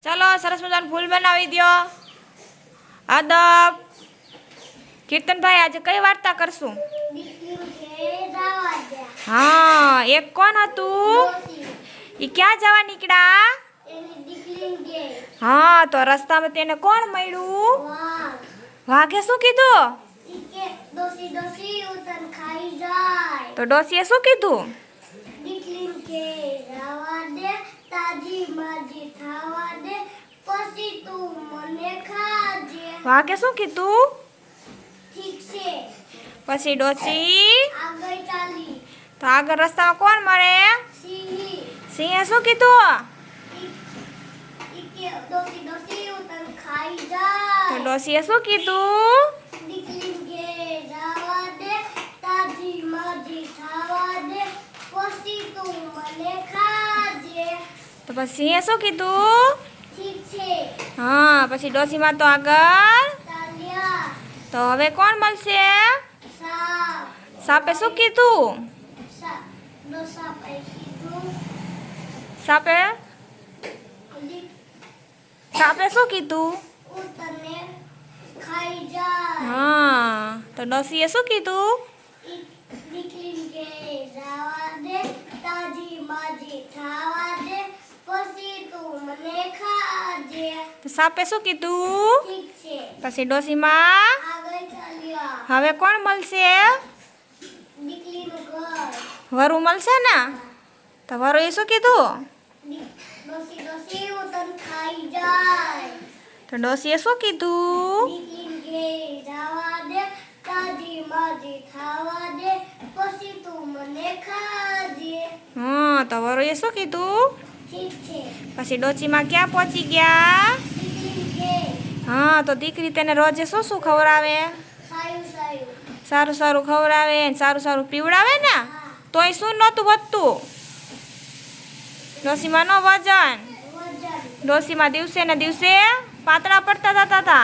चलो सरस मजाનું फूल बनावी दो। आदब कीर्तन भाई आज कई वार्ता करशू? हाँ, एक कोण हतुं? ई क्या जवा निकळ्या? हाँ, तो रस्ता में तेने कोण मळ्युं? वाघे शुं कीधुं? तो डोसीए शुं कीधुं? वाघे शुं कीधुं? पछी डोसी तो आगे रस्ता में कोण मळे? सिंहे शुं कीधुं? तो डोसीए शुं कीधुं? तो पछी सिंहे शुं कीधुं? हाँ, पछी डोसी में तो आगळ तो हवे कोण मळशे? सापे शुं कीधुं? सापे शुं कीधुं? हाँ, तो डोसीए शुं कीधुं? तो सापे शुं कीधुं? पछी डोसी में हवे कोण मळशे? वरु मळशे ने? तो वरुए शुं कीधुं? तो डोसीए शुं कीधुं? हाँ, तो वरुए शुं कीधुं? पछी डोची में क्या पहोंची गया? हाँ, तो दीकरी तेने रोजे शुं शुं खवरावे? सारू सारू खवरावे, सारू सारू पीवड़ावे ने? तोय शुं नहोतुं વધતું? ડોશીમાં નો વજન? ડોશીમાં દિવસે ને દિવસે પાતળા પડતા જતા હતા?